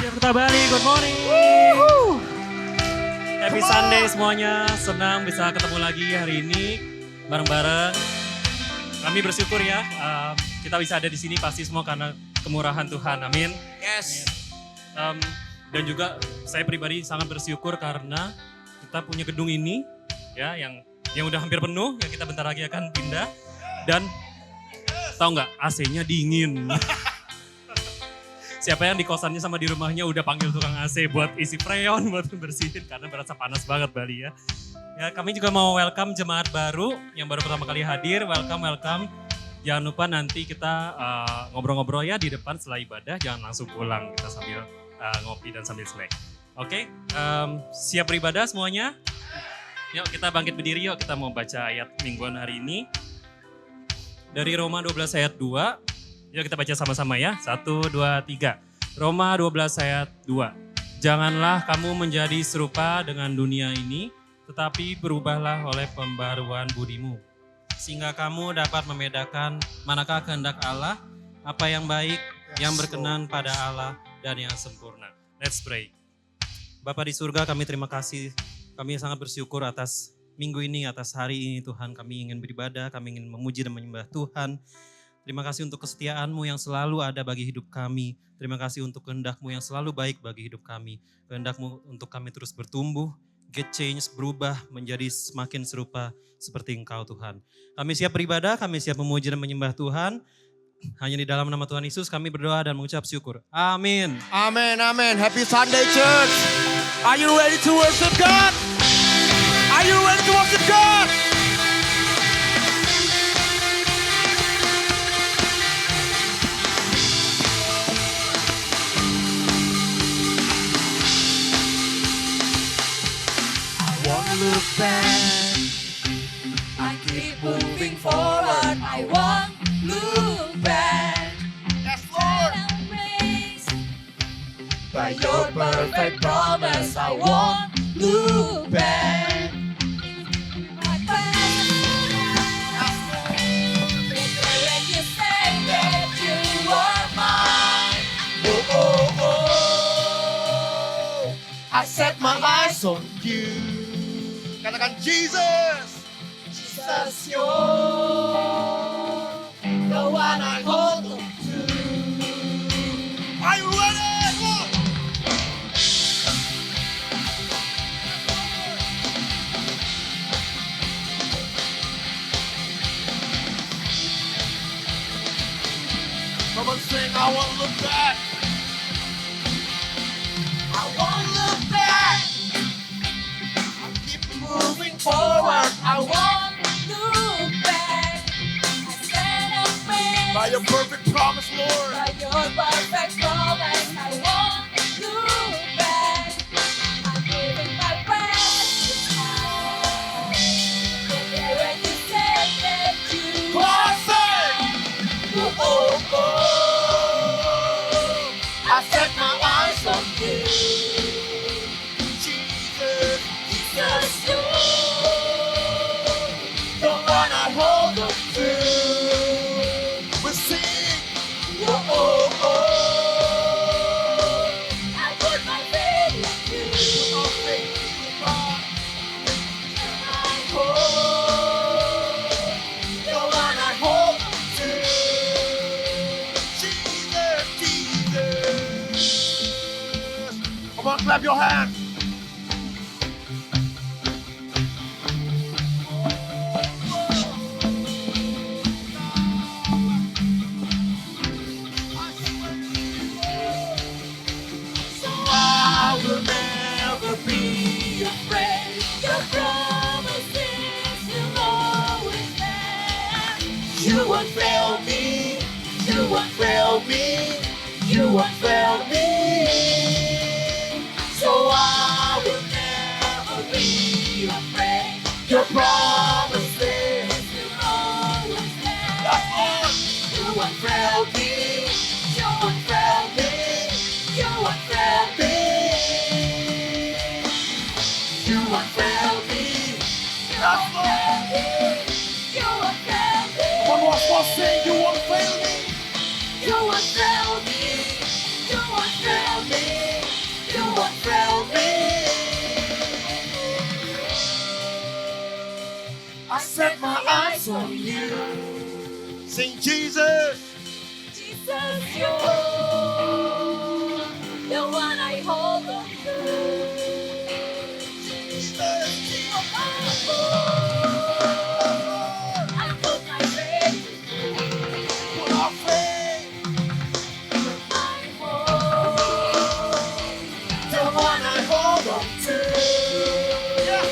Jakarta Bali, good morning. Happy Sunday semuanya, senang bisa ketemu lagi hari ini bareng-bareng. Kami bersyukur ya, kita bisa ada di sini pasti semua karena kemurahan Tuhan, amin. Yes. Dan juga saya pribadi sangat bersyukur karena kita punya gedung ini ya yang udah hampir penuh, yang kita bentar lagi akan pindah. Dan tahu nggak, AC-nya dingin. Siapa yang di kosannya sama di rumahnya udah panggil tukang AC buat isi freon, buat bersihin karena berasa panas banget Bali ya. Ya kami juga mau welcome jemaat baru yang baru pertama kali hadir, welcome. Jangan lupa nanti kita ngobrol-ngobrol ya di depan setelah ibadah, jangan langsung pulang, kita sambil ngopi dan sambil snack. Oke, siap beribadah semuanya? Yuk kita bangkit berdiri yuk, kita mau baca ayat mingguan hari ini. Dari Roma 12 ayat 2. Yuk kita baca sama-sama ya. 1, 2, 3. Roma 12 ayat 2. Janganlah kamu menjadi serupa dengan dunia ini, tetapi berubahlah oleh pembaruan budimu. Sehingga kamu dapat membedakan manakah kehendak Allah, apa yang baik, yang berkenan pada Allah, dan yang sempurna. Let's pray. Bapa di surga, kami terima kasih. Kami sangat bersyukur atas minggu ini, atas hari ini Tuhan. Kami ingin beribadah, kami ingin memuji dan menyembah Tuhan. Terima kasih untuk kesetiaan-Mu yang selalu ada bagi hidup kami. Terima kasih untuk kehendak-Mu yang selalu baik bagi hidup kami. Kehendak-Mu untuk kami terus bertumbuh, get change, berubah menjadi semakin serupa seperti Engkau Tuhan. Kami siap beribadah, kami siap memuji dan menyembah Tuhan. Hanya di dalam nama Tuhan Yesus kami berdoa dan mengucap syukur. Amin. Amen, amen. Happy Sunday church. Are you ready to worship God? Are you ready to worship God? Look back, I keep moving forward. I won't look back. Yes, Lord. Amazed by your perfect promise, I won't look back. My past, when you say that you are mine. Oh, oh, oh. I set my eyes on you. Katakan Jesus. Jesus, you're the one I hold on to. Are you ready? Come on. Come on, sing. I won't look back. I won't look back. Moving forward, I won't look back. I stand amazed By your perfect promise, Lord. by your perfect promise. I won't look back. I'm giving my breath to God. When you said that you Come on, sing. oh, oh, oh. I set my eyes on you. Jesus. Jesus, you're The one I hold on to. We sing. Oh, oh, oh. I put my faith in you. Oh, thank you, God. Oh, The one I hold on to. Jesus, Jesus. Come on, clap your hands. so I will never be afraid. Your promises will always stand. You won't fail me. You won't fail me. You won't fail me. So I will never be afraid. Your promises will always stand. You won't fail me. You won't fail me. You won't fail me. You won't fail me. You won't fail me. You won't fail me. One more for sing. You won't fail me. You won't fail me. You won't fail me. Sing Jesus. Jesus, you're the one I hold on to. Jesus. I put my faith Put our faith. in my home. The one I hold on to. Yeah.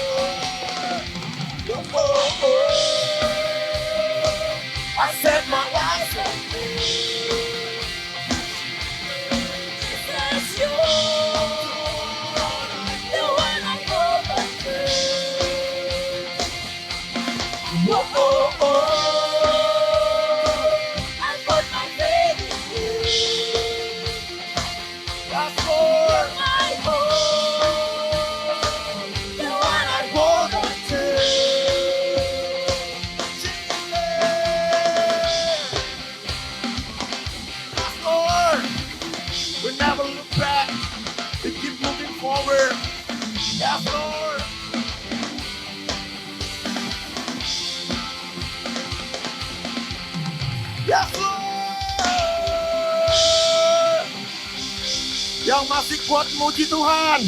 Oh, oh, oh. I set my life on Jesus, you're the one I hold on to. oh, oh, oh. I put my faith in you. Yes, Lord. My home, the one I Hold on to. Yes, Lord. We never look back. We keep moving forward. Yes, Lord. Yes, Lord. Yang masih kuat memuji Tuhan,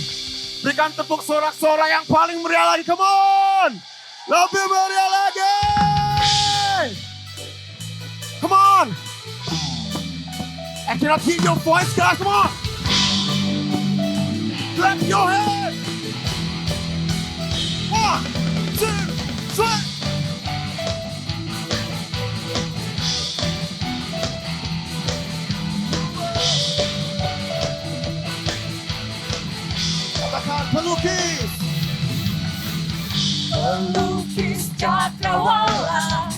berikan tepuk sorak-sorai yang paling meriah lagi. Come on. Lebih meriah lagi. Come on. I cannot hear your voice, guys. Come on. Clap your hands. 1, 2, 3. Katakan pelukis. pelukis cakrawala,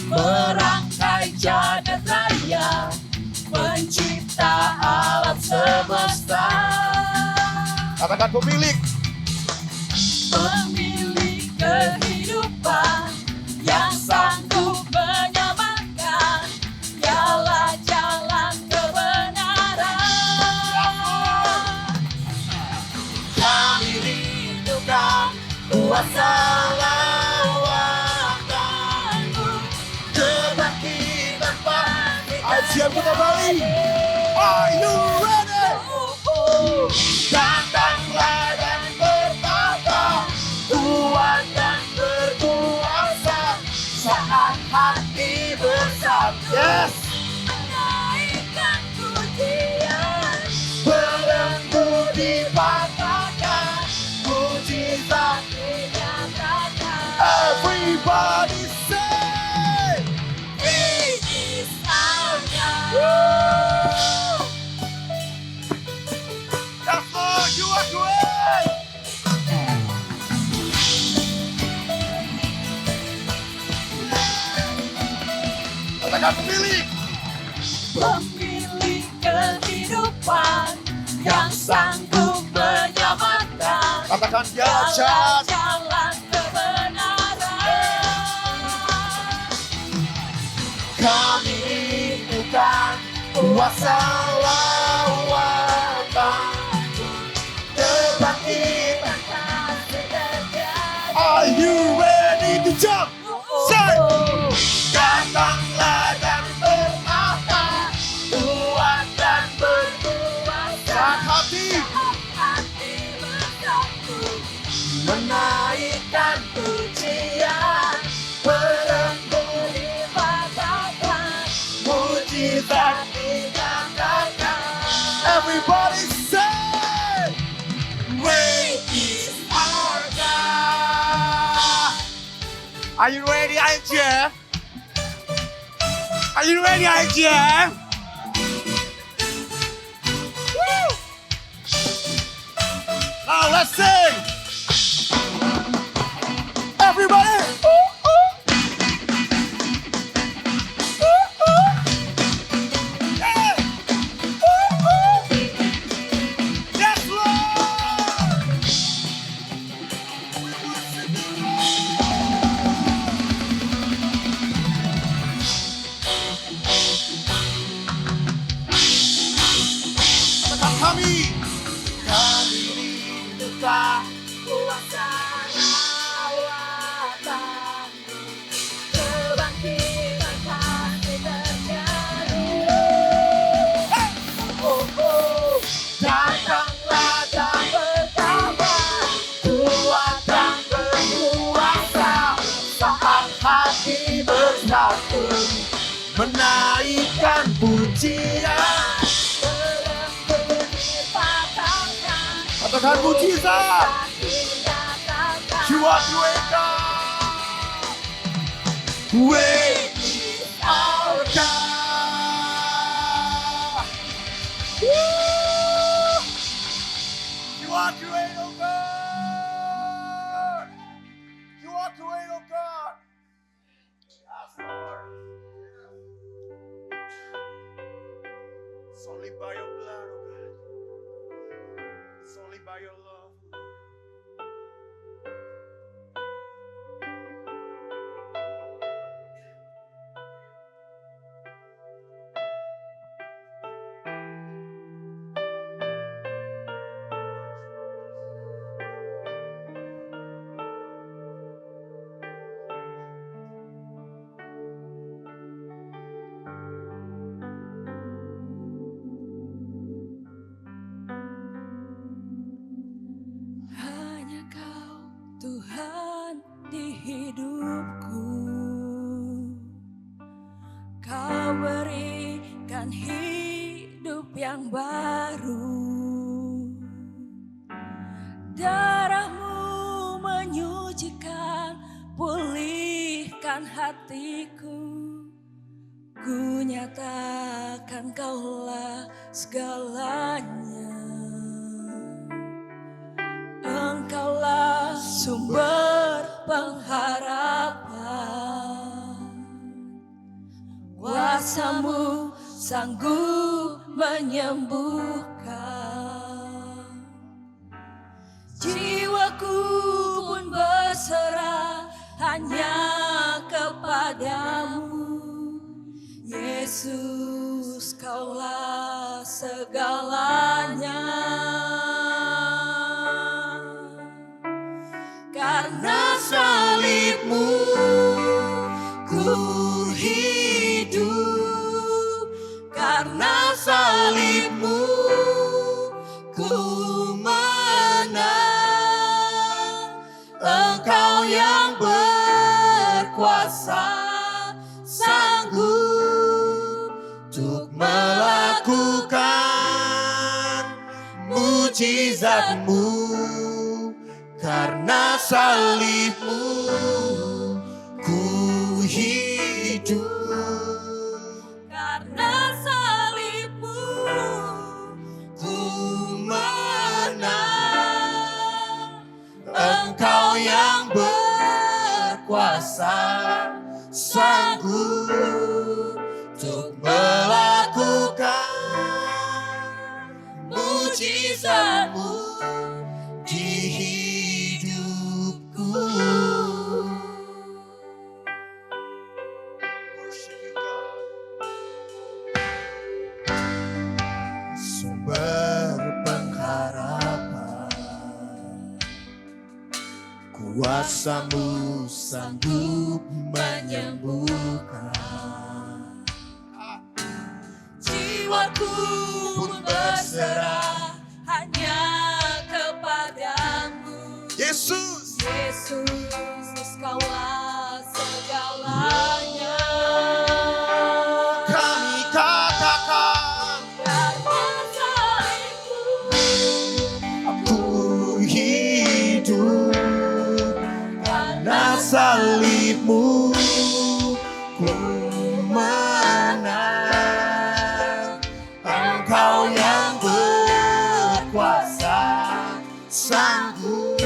merangkai jagat raya, pencipta alam semesta, Katakan pemilik. pemilik kehidupan yang sanggup menyelamatkan, dialah jalan kebenaran. Kami rindukan kuasa lawatanmu, kebangkitan pasti Siap kita balik. Are you ready? Datanglah dan bertata, kuat dan berkuasa, saat hati bersatu. Yes. Menaikkan pujian, Belenggu dipatahkan, mujizat dinyatakan. Everybody say. This is our God. Yes, Lord, you are great. Katakan pemilik. Pemilik kehidupan yang sanggup menyelamatkan, Katakan dia jalan jahat. jalan kebenaran. Kami rindukan kuasa lawatan, kebangkitan. Are you ready to jump? Say. Datanglah dan bertata, Kuat dan berkuasa, saat hati hati bersatu, menaikkan pujian, belenggu dipatahkan, mujizat. dinyatakan. Everybody say, Great is our God. are you ready, IGF? Are you ready, IGF? Woo! Now let's sing. Everybody. Ooh, ooh. Ooh, ooh. Yeah. Ooh, ooh. Yes, Lord. We worship you, Katakan kami rindukan Kuasa lawatan, kebangkitan pasti datanglah dan berkabar, kuat dan berkuasa, saat hati bersatu, menaikkan pujian. Katakan mujizat. You are great God. Great is our God. Woo! You are great, oh God. You are great, oh God. Yes, Lord. It's only by your blood, oh God. It's only by your love, Lord. hanya Kau Tuhan di hidupku. Kau berikan hidup yang baru. Darah-Mu menyucikan, pulihkan hatiku. Ku nyatakan Kaulah segalanya. Engkaulah sumber pengharapan. Kuasa-Mu sanggup menyembuhkan. Jiwaku pun berserah hanya kepadamu. Yesus, Kaulah segalanya. Karena salib-Mu ku hidup. Karena salib-Mu ku menang. Engkau yang berkuasa, sanggup Untuk melakukan mujizat-Mu. Karena salib-Mu ku hidup. Karena salib-Mu ku menang. Engkau yang berkuasa, sanggup untuk melakukan mujizat-Mu di hidupku. Worship you, God. Sumber pengharapan, kuasa-Mu sanggup menyembuhkan. Jiwaku pun berserah hanya kepadamu. Yesus, Yesus, Kaulah segalanya. kami katakan Karena salib-Mu aku hidup. Karena salib-Mu ku menang. Engkau yang berkuasa, sanggup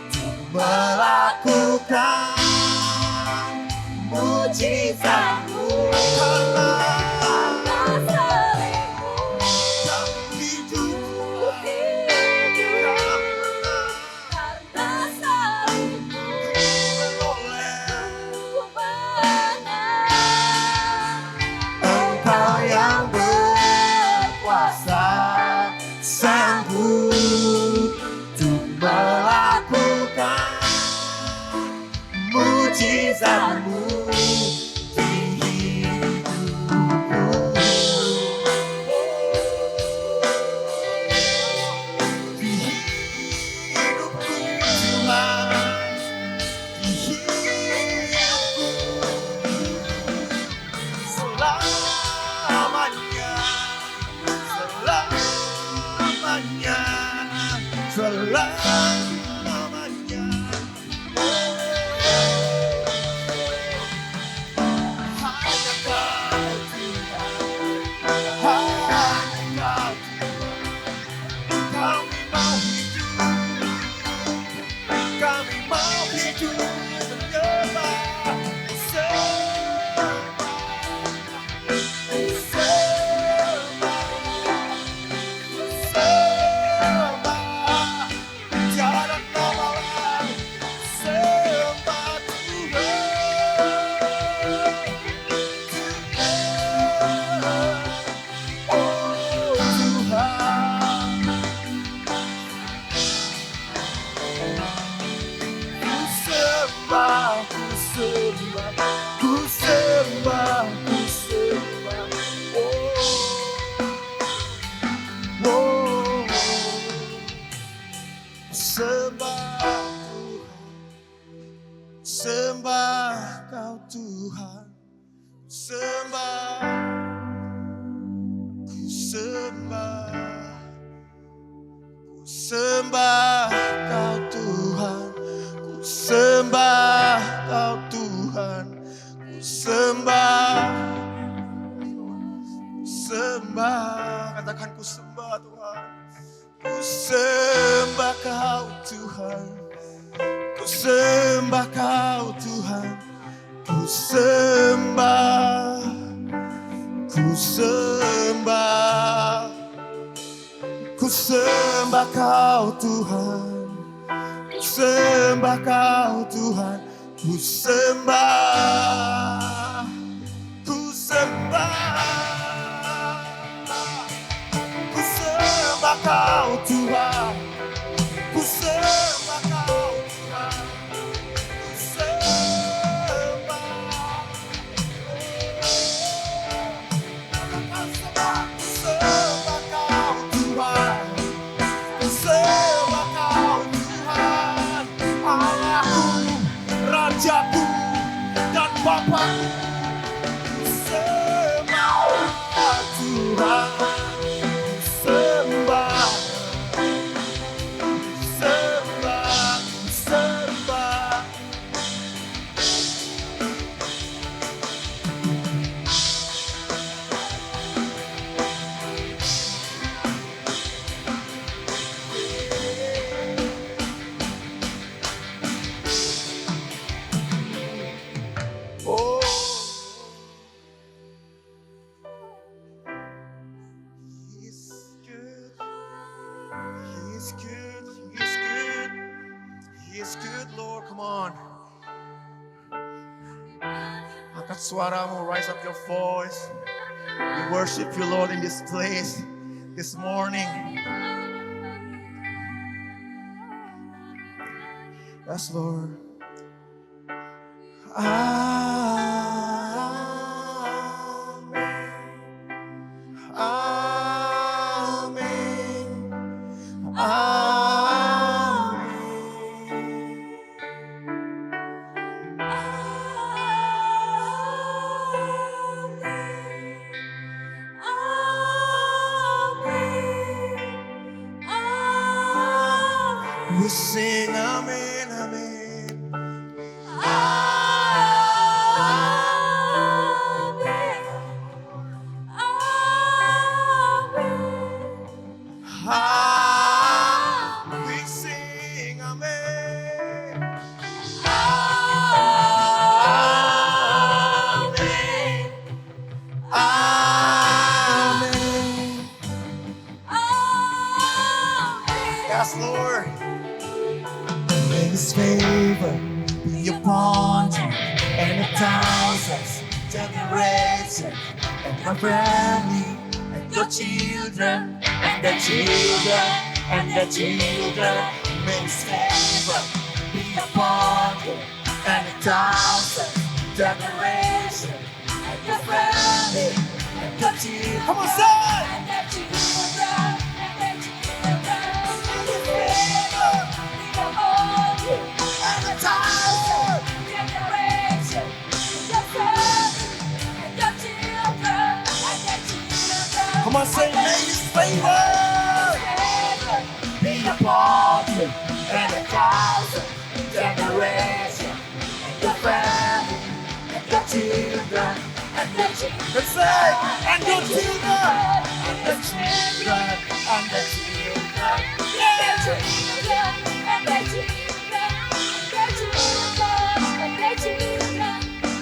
untuk melakukan mujizat-Mu. Karena salib-Mu kami hidup, hidup. kami menang. Karena salib-Mu ku menang. Engkau yang berkuasa, sanggup untuk melakukan mujizat-Mu di hidupku. selamanya, selamanya. Hanya Kau Tuhan, hanya Kau Tuhan. Kami mau hidup, kami mau hidup menyembah, ku sembah, oh, sembah Kau Tuhan, sembah, ku sembah Kau Tuhan, ku sembah Kau Tuhan, ku sembah, katakan ku sembah Tuhan, ku sembah Kau Tuhan, ku sembah Kau Tuhan, ku sembah, ku sembah, ku sembah Kau Tuhan, ku sembah Kau Tuhan, ku sembah, ku sembah, ku sembah Kau Tuhan, ku sembah Kau Tuhan, ku sembah, ku sembah Kau Tuhan, ku sembah Kau Tuhan, Allahku, Rajaku dan Bapakku, ku sembah Tuhan, ku sembah, sembah, sembah. Oh, He's good, He's good, He's good, He's good, Lord. Come on. Angkat suaramu, rise up your voice. We worship you, Lord, in this place this morning. Yes, Lord. Amen. Amen. We sing amen, amen. We sing amen. Amen. Amen. Yes, Lord. May His favor be upon you and 1,000 generations, and my family, and your children, and their children, and their children. May His favor be upon you and 1,000 generations, and your family, and your children. Come on, say it. And their children, and their children. May His favor be upon you and 1,000 generations, and your family, and your children, and their children. Come on, say, may His favor. And say, and your children, and the children, and the children.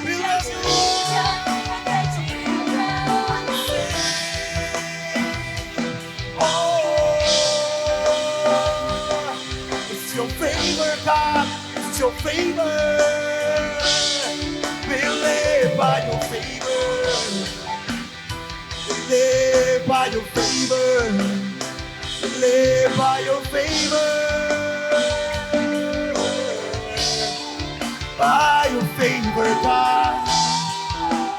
We love you. Oh, it's your favor, God. It's your favor. We live by your favor. We live by your favor. We live by your favor. By your favor, God.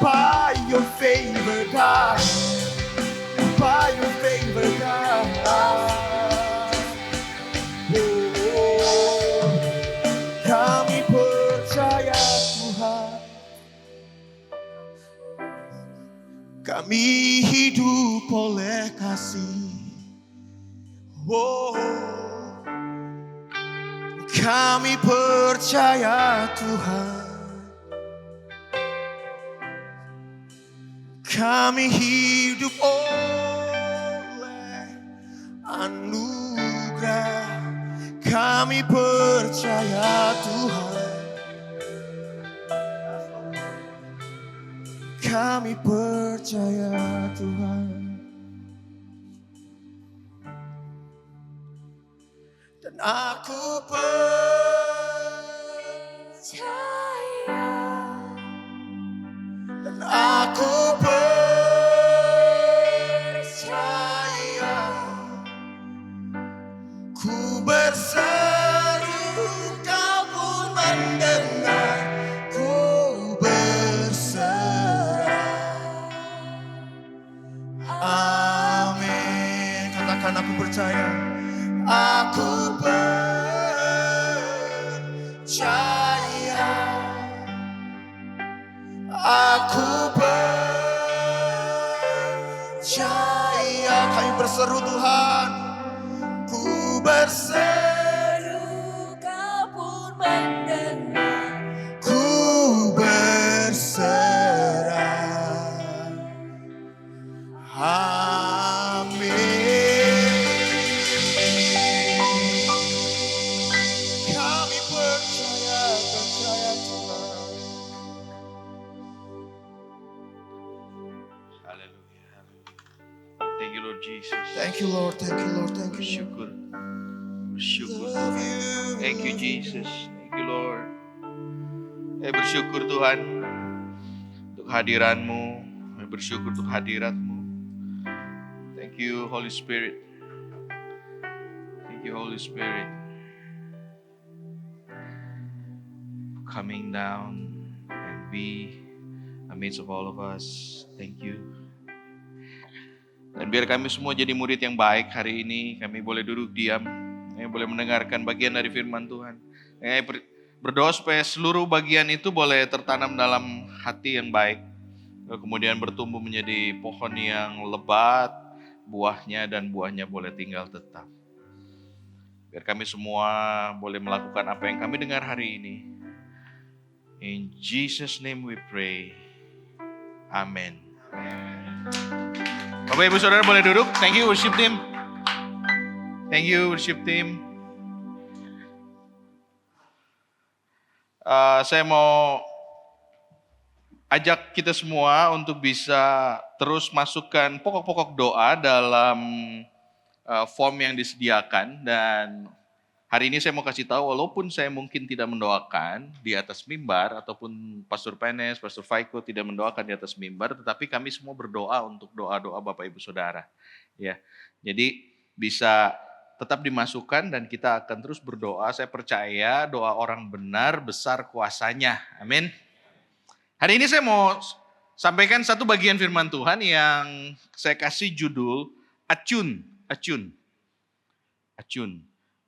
By your favor, God. By your favor, God. Oh, kami percaya Tuhan. Kami hidup oleh kasih. Oh, kami percaya Tuhan. Kami hidup oleh anugerah. Kami percaya Tuhan. Kami percaya Tuhan. Dan aku percaya. Dan aku percaya. Ku berseru, kau pun mendengar. Ku berserah. Amin. Katakan aku percaya. Aku percaya. Aku percaya. Kami berseru Tuhan. Ku berseru, Kau pun mendengar. ku berserah. Amin. Kami percaya Tuhan. Haleluya. Thank you Lord Jesus. Thank you Lord, thank you Lord, thank you. Bersyukur. Bersyukur Love Tuhan. you. Thank you Jesus. Thank you Lord. Bersyukur Tuhan untuk hadiran-Mu. Bersyukur untuk hadirat-Mu. Thank you Holy Spirit. Thank you Holy Spirit. Coming down and be amidst of all of us. Thank you. Dan biar kami semua jadi murid yang baik hari ini, kami boleh duduk diam, kami boleh mendengarkan bagian dari firman Tuhan. Kami berdoa supaya seluruh bagian itu boleh tertanam dalam hati yang baik, kemudian bertumbuh menjadi pohon yang lebat buahnya dan buahnya boleh tinggal tetap. Biar kami semua boleh melakukan apa yang kami dengar hari ini. In Jesus' name we pray. Amen. Bapak Ibu Saudara boleh duduk. Thank you worship team. Thank you worship team. Saya mau ajak kita semua untuk bisa terus masukkan pokok-pokok doa dalam form yang disediakan. Dan hari ini saya mau kasih tahu, walaupun saya mungkin tidak mendoakan di atas mimbar, ataupun Pastor Penes, Pastor Faiko tidak mendoakan di atas mimbar, tetapi kami semua berdoa untuk doa-doa Bapak Ibu Saudara. Ya, jadi bisa tetap dimasukkan dan kita akan terus berdoa. Saya percaya doa orang benar besar kuasanya. Amin. Hari ini saya mau sampaikan satu bagian firman Tuhan yang saya kasih judul Acun.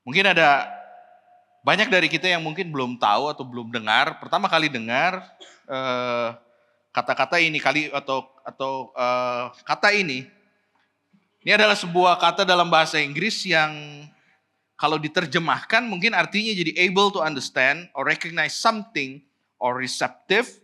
Mungkin ada banyak dari kita yang mungkin belum tahu atau belum dengar. Pertama kali dengar kata-kata ini kata ini. Ini adalah sebuah kata dalam bahasa Inggris yang kalau diterjemahkan mungkin artinya jadi able to understand or recognize something or receptive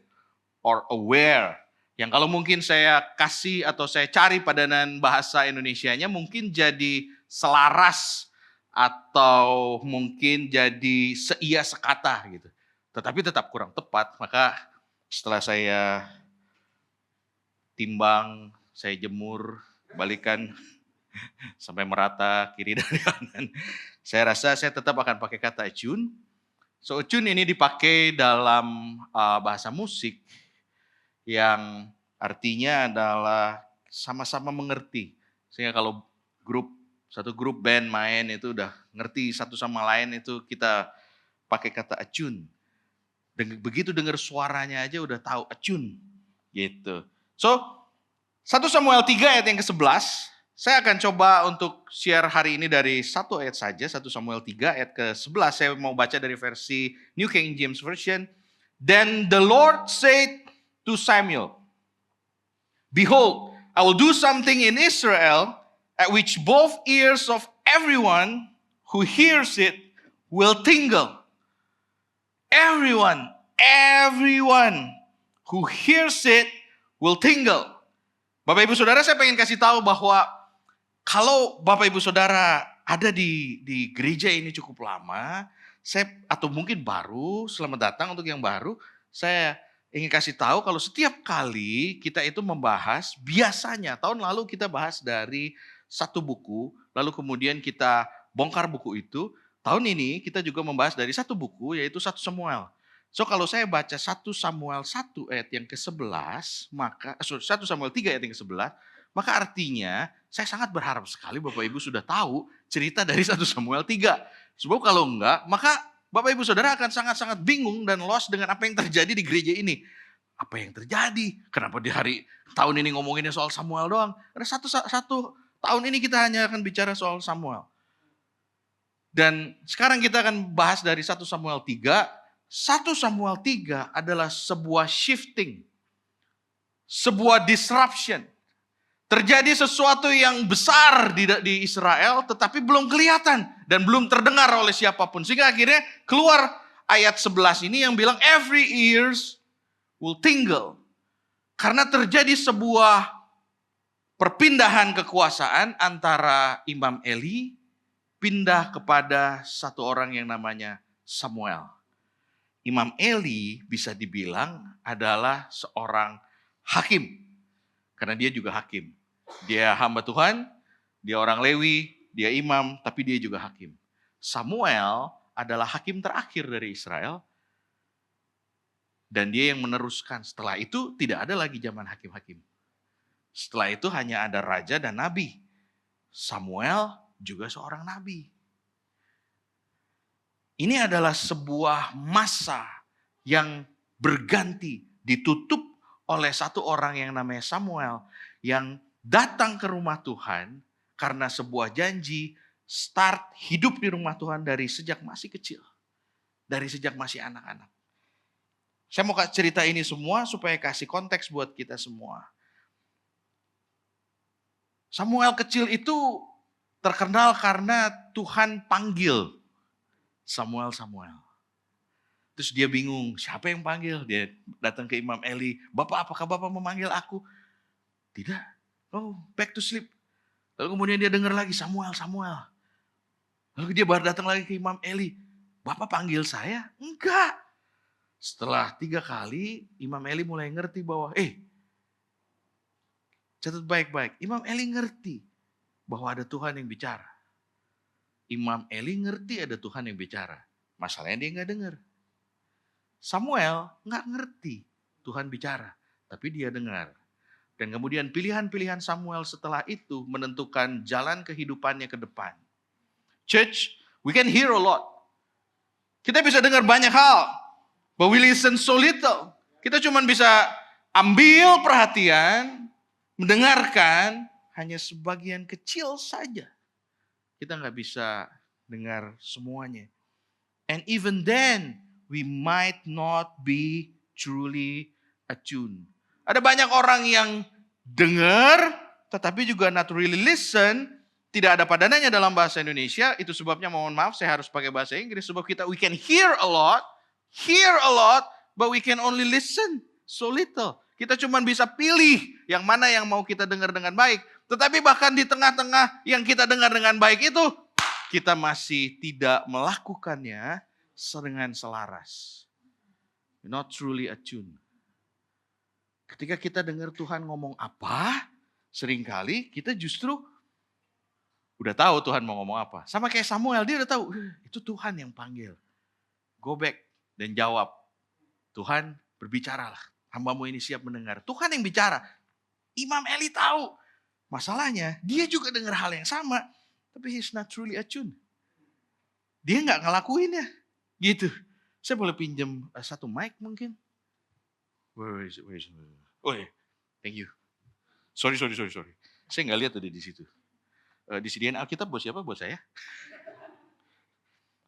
or aware. Yang kalau mungkin saya kasih atau saya cari padanan bahasa Indonesianya mungkin jadi selaras atau mungkin jadi seia sekata gitu. Tetapi tetap kurang tepat, maka setelah saya timbang, saya jemur, balikan sampai merata kiri dan kanan. Saya rasa saya tetap akan pakai kata attune. So attune ini dipakai dalam bahasa musik yang artinya adalah sama-sama mengerti. Sehingga kalau satu grup band main itu udah ngerti satu sama lain, itu kita pakai kata attune. Begitu dengar suaranya aja udah tahu attune gitu. So 1 Samuel 3 ayat yang ke-11, saya akan coba untuk share hari ini dari satu ayat saja, 1 Samuel 3 ayat ke-11. Saya mau baca dari versi New King James Version. Then the Lord said to Samuel, "Behold, I will do something in Israel at which both ears of everyone who hears it will tingle." Everyone who hears it will tingle. Bapak Ibu Saudara, saya pengen kasih tahu bahwa kalau Bapak Ibu Saudara ada di gereja ini cukup lama, atau mungkin baru, selamat datang untuk yang baru, saya ingin kasih tahu kalau setiap kali kita itu membahas, biasanya tahun lalu kita bahas dari satu buku, lalu kemudian kita bongkar buku itu. Tahun ini kita juga membahas dari satu buku, yaitu 1 Samuel. So kalau saya baca 1 Samuel 1 ayat yang ke-11, 1 Samuel 3 ayat yang ke-11, maka artinya saya sangat berharap sekali Bapak Ibu sudah tahu cerita dari 1 Samuel 3. Sebab kalau enggak, maka Bapak Ibu Saudara akan sangat-sangat bingung dan lost dengan apa yang terjadi di gereja ini. Apa yang terjadi? Kenapa di tahun ini ngomonginnya soal Samuel doang? Karena satu tahun ini kita hanya akan bicara soal Samuel. Dan sekarang kita akan bahas dari 1 Samuel 3. 1 Samuel 3 adalah sebuah shifting. Sebuah disruption. Terjadi sesuatu yang besar di Israel tetapi belum kelihatan dan belum terdengar oleh siapapun. Sehingga akhirnya keluar ayat 11 ini yang bilang every ears will tingle. Karena terjadi sebuah perpindahan kekuasaan antara Imam Eli pindah kepada satu orang yang namanya Samuel. Imam Eli bisa dibilang adalah seorang hakim. Karena dia juga hakim. Dia hamba Tuhan, dia orang Lewi, dia imam, tapi dia juga hakim. Samuel adalah hakim terakhir dari Israel. Dan dia yang meneruskan. Setelah itu tidak ada lagi zaman hakim-hakim. Setelah itu hanya ada raja dan nabi. Samuel juga seorang nabi. Ini adalah sebuah masa yang berganti, ditutup oleh satu orang yang namanya Samuel, yang datang ke rumah Tuhan karena sebuah janji start hidup di rumah Tuhan dari sejak masih kecil. Dari sejak masih anak-anak. Saya mau cerita ini semua supaya kasih konteks buat kita semua. Samuel kecil itu terkenal karena Tuhan panggil Samuel. Terus dia bingung, siapa yang panggil? Dia datang ke Imam Eli, "Bapak, apakah Bapak memanggil aku?" "Tidak." "Oh, back to sleep." Lalu kemudian dia dengar lagi, Samuel. Lalu dia baru datang lagi ke Imam Eli, "Bapak panggil saya?" "Enggak." Setelah 3 kali, Imam Eli mulai ngerti bahwa, catat baik-baik, Imam Eli ngerti bahwa ada Tuhan yang bicara. Imam Eli ngerti ada Tuhan yang bicara. Masalahnya dia gak dengar. Samuel gak ngerti Tuhan bicara, tapi dia dengar. Dan kemudian pilihan-pilihan Samuel setelah itu menentukan jalan kehidupannya ke depan. Church, we can hear a lot. Kita bisa dengar banyak hal, but we listen so little. Kita cuma bisa ambil perhatian, mendengarkan hanya sebagian kecil saja. Kita nggak bisa dengar semuanya. And even then, we might not be truly attuned. Ada banyak orang yang dengar, tetapi juga not really listen. Tidak ada padanannya dalam bahasa Indonesia. Itu sebabnya mohon maaf saya harus pakai bahasa Inggris. Sebab we can hear a lot, but we can only listen so little. Kita cuma bisa pilih yang mana yang mau kita dengar dengan baik. Tetapi bahkan di tengah-tengah yang kita dengar dengan baik itu, kita masih tidak melakukannya dengan selaras. Not truly attuned. Ketika kita dengar Tuhan ngomong apa, seringkali kita justru udah tahu Tuhan mau ngomong apa. Sama kayak Samuel, dia udah tahu, itu Tuhan yang panggil. Go back dan jawab. Tuhan berbicaralah. Hambamu ini siap mendengar. Tuhan yang bicara. Imam Eli tahu. Masalahnya, dia juga dengar hal yang sama. Tapi he's not truly attuned. Dia nggak ngelakuinnya. Gitu. Saya boleh pinjam satu mic mungkin? Where is it? Oh yeah. Thank you. Sorry. Saya nggak lihat tadi di situ. Disediain Alkitab buat siapa? Buat saya.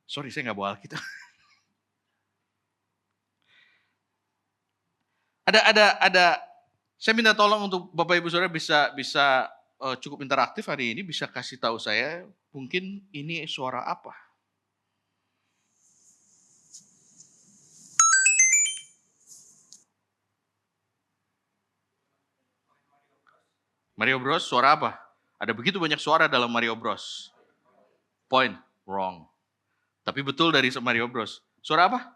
Sorry, saya nggak bawa Alkitab. Ada. Saya minta tolong untuk Bapak Ibu Saudara bisa cukup interaktif hari ini, bisa kasih tahu saya mungkin ini suara apa. Mario Bros, suara apa? Ada begitu banyak suara dalam Mario Bros. Point, wrong. Tapi betul dari Mario Bros. Suara apa?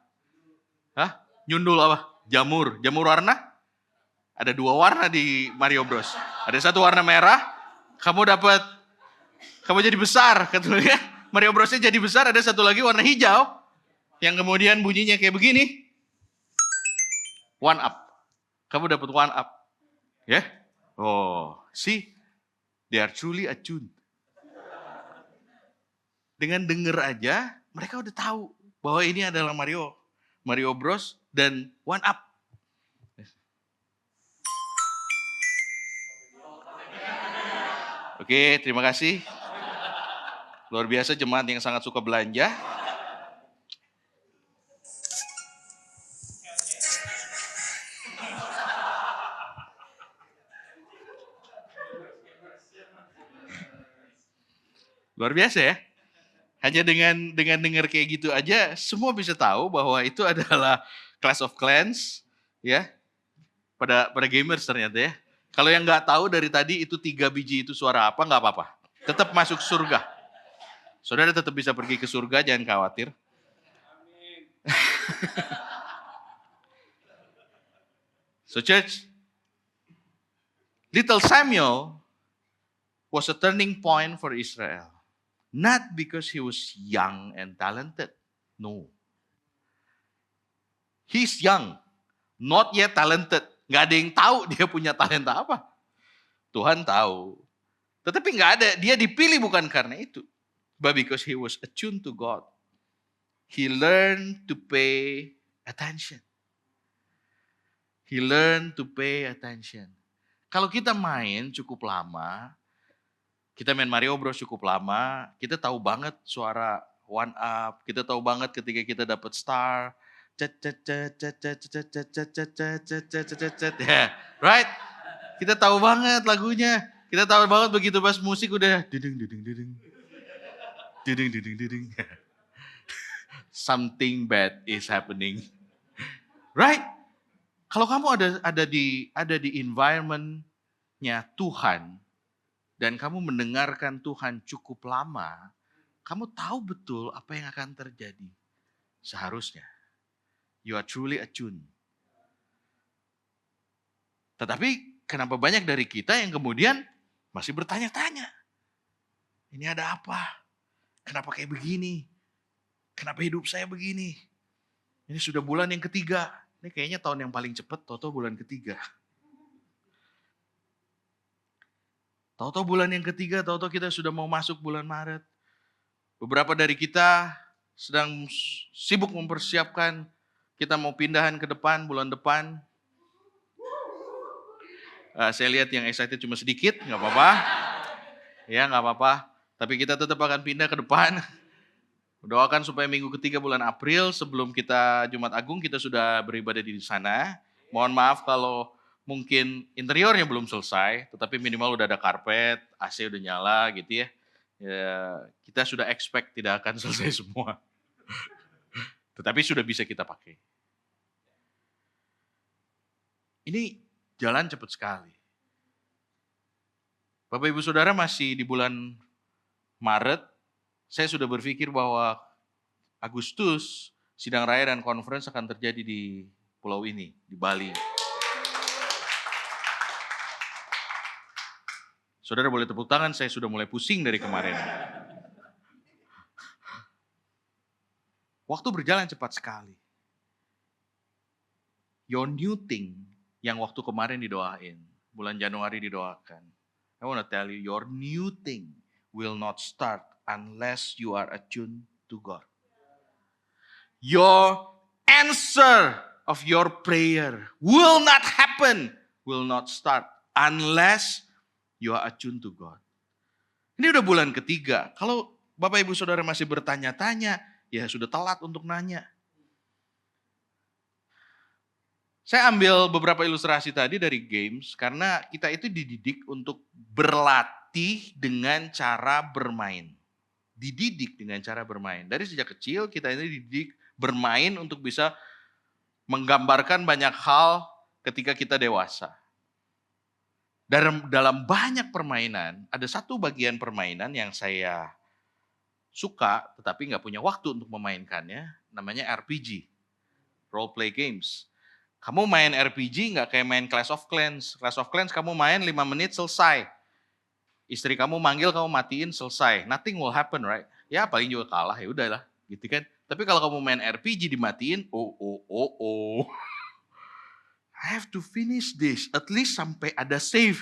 Hah? Nyundul apa? Jamur warna? Ada 2 warna di Mario Bros. Ada satu warna merah, kamu jadi besar, katanya. Mario Bros-nya jadi besar, ada satu lagi warna hijau, yang kemudian bunyinya kayak begini. 1 up. Kamu dapat 1 up. Ya? Yeah? Oh, see? They are truly attuned. Dengan denger aja, mereka udah tahu bahwa ini adalah Mario Bros dan 1 up. Oke, terima kasih. Luar biasa jemaat yang sangat suka belanja. Luar biasa ya. Hanya dengan dengar kayak gitu aja, semua bisa tahu bahwa itu adalah Clash of Clans, ya. Pada gamers ternyata ya. Kalau yang nggak tahu dari tadi itu 3 biji itu suara apa, nggak apa-apa. Tetap masuk surga. Saudara tetap bisa pergi ke surga, jangan khawatir. So church, little Samuel was a turning point for Israel. Not because he was young and talented. No. He's young, not yet talented. Nggak ada yang tahu dia punya talenta apa. Tuhan tahu. Tetapi nggak ada, dia dipilih bukan karena itu. But because he was attuned to God. He learned to pay attention. He learned to pay attention. Kalau kita main cukup lama, kita main Mario Bros cukup lama, kita tahu banget suara 1 up, kita tahu banget ketika kita dapat star, right? Kita tahu banget lagunya, kita tahu banget begitu pas musik udah something bad is happening, right? Kalau kamu ada di environment-nya Tuhan, dan kamu mendengarkan Tuhan cukup lama, kamu tahu betul apa yang akan terjadi. Seharusnya. You are truly attuned. Tetapi kenapa banyak dari kita yang kemudian masih bertanya-tanya. Ini ada apa? Kenapa kayak begini? Kenapa hidup saya begini? Ini sudah bulan yang ketiga. Ini kayaknya tahun yang paling cepat, toto bulan ketiga. Tahu-tahu bulan yang ketiga, tahu-tahu kita sudah mau masuk bulan Maret. Beberapa dari kita sedang sibuk mempersiapkan, kita mau pindahan ke depan, bulan depan. Saya lihat yang excited cuma sedikit, nggak apa-apa. Ya nggak apa-apa, tapi kita tetap akan pindah ke depan. Doakan supaya minggu ketiga bulan April, sebelum kita Jumat Agung, kita sudah beribadah di sana. Mohon maaf kalau mungkin interiornya belum selesai, tetapi minimal udah ada karpet, AC udah nyala gitu ya. Kita sudah expect tidak akan selesai semua. Tetapi sudah bisa kita pakai. Ini berjalan cepat sekali. Bapak Ibu Saudara, masih di bulan Maret, saya sudah berpikir bahwa Agustus sidang raya dan conference akan terjadi di pulau ini, di Bali. Saudara boleh tepuk tangan, saya sudah mulai pusing dari kemarin. Waktu berjalan cepat sekali. Your new thing yang waktu kemarin didoain, bulan Januari didoakan. I want to tell you, your new thing will not start unless you are attuned to God. Your answer of your prayer will not happen, will not start unless you are attuned to God. Ini udah bulan ketiga. Kalau Bapak Ibu Saudara masih bertanya-tanya, ya sudah telat untuk nanya. Saya ambil beberapa ilustrasi tadi dari games karena kita itu dididik untuk berlatih dengan cara bermain. Dididik dengan cara bermain. Dari sejak kecil kita ini dididik bermain untuk bisa menggambarkan banyak hal ketika kita dewasa. Dalam banyak permainan, ada satu bagian permainan yang saya suka tetapi nggak punya waktu untuk memainkannya, namanya RPG, role play games. Kamu main RPG nggak kayak main Clash of Clans. Clash of Clans kamu main 5 menit selesai. Istri kamu manggil, kamu matiin, selesai. Nothing will happen, right? Ya paling juga kalah, ya udahlah, gitu kan. Tapi kalau kamu main RPG dimatiin, I have to finish this, at least sampai ada save.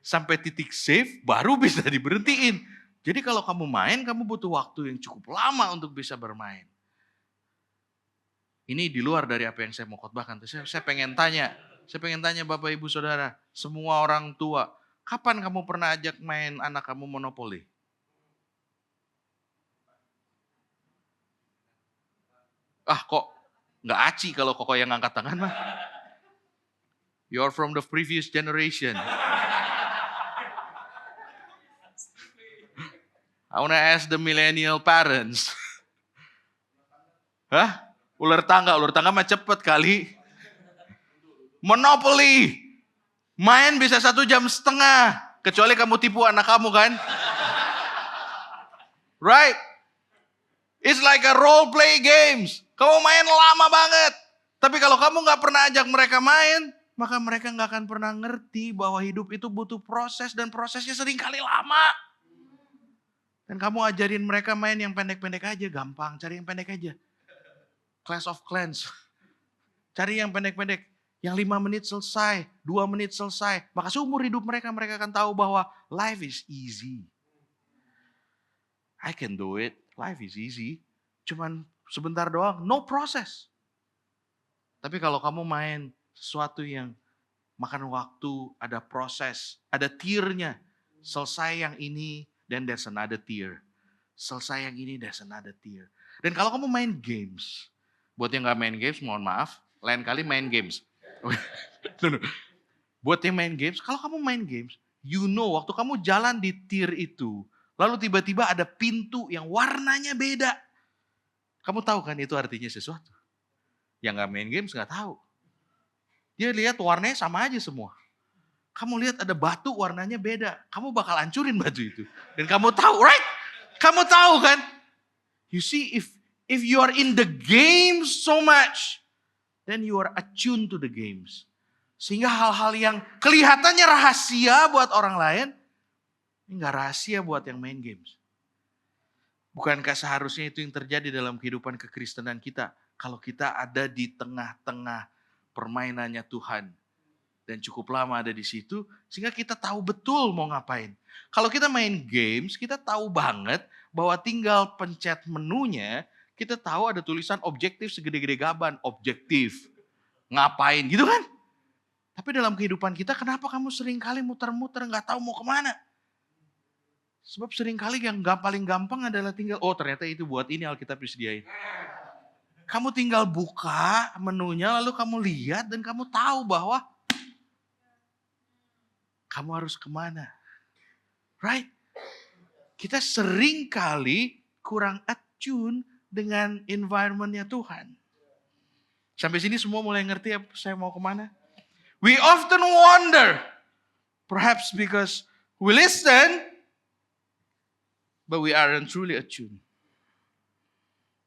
Sampai titik save baru bisa diberhentiin. Jadi kalau kamu main, kamu butuh waktu yang cukup lama untuk bisa bermain. Ini di luar dari apa yang saya mau khotbahkan. Saya pengen tanya Bapak Ibu Saudara, semua orang tua, kapan kamu pernah ajak main anak kamu monopoli? Kok nggak aci kalau kok yang ngangkat tangan mah. You're from the previous generation. I wanna ask the millennial parents. Hah? Ular tangga mah cepet kali. Monopoly. Main bisa 1,5 jam. Kecuali kamu tipu anak kamu kan. Right? It's like a role play games. Kamu main lama banget. Tapi kalau kamu gak pernah ajak mereka main, maka mereka gak akan pernah ngerti bahwa hidup itu butuh proses dan prosesnya sering kali lama. Dan kamu ajarin mereka main yang pendek-pendek aja, gampang. Cari yang pendek aja. Clash of Clans. Cari yang pendek-pendek. Yang 5 menit selesai, 2 menit selesai. Maka seumur hidup mereka akan tahu bahwa life is easy. I can do it. Life is easy. Cuman sebentar doang, no process. Tapi kalau kamu main sesuatu yang makan waktu, ada proses, ada tiernya. Selesai yang ini, then there's another tier. Selesai yang ini, there's another tier. Dan kalau kamu main games, buat yang gak main games, mohon maaf, lain kali main games. Buat yang main games, kalau kamu main games, you know waktu kamu jalan di tier itu, lalu tiba-tiba ada pintu yang warnanya beda. Kamu tahu kan itu artinya sesuatu. Yang gak main games gak tahu. Dia lihat warnanya sama aja semua. Kamu lihat ada batu warnanya beda. Kamu bakal hancurin batu itu. Dan kamu tahu, right? Kamu tahu kan? You see, if you are in the game so much, then you are attuned to the games. Sehingga hal-hal yang kelihatannya rahasia buat orang lain, ini gak rahasia buat yang main games. Bukankah seharusnya itu yang terjadi dalam kehidupan kekristenan kita? Kalau kita ada di tengah-tengah permainannya Tuhan. Dan cukup lama ada di situ, sehingga kita tahu betul mau ngapain. Kalau kita main games, kita tahu banget bahwa tinggal pencet menunya, kita tahu ada tulisan objektif segede-gede gaban, objektif. Ngapain gitu kan? Tapi dalam kehidupan kita, kenapa kamu sering kali muter-muter gak tahu mau kemana? Sebab sering kali yang paling gampang adalah tinggal, ternyata itu buat ini Alkitab disediain. Kamu tinggal buka menunya, lalu kamu lihat dan kamu tahu bahwa kamu harus kemana. Right? Kita sering kali kurang attune dengan environment-nya Tuhan. Sampai sini semua mulai ngerti ya saya mau kemana? We often wonder, perhaps because we listen, but we aren't truly attuned.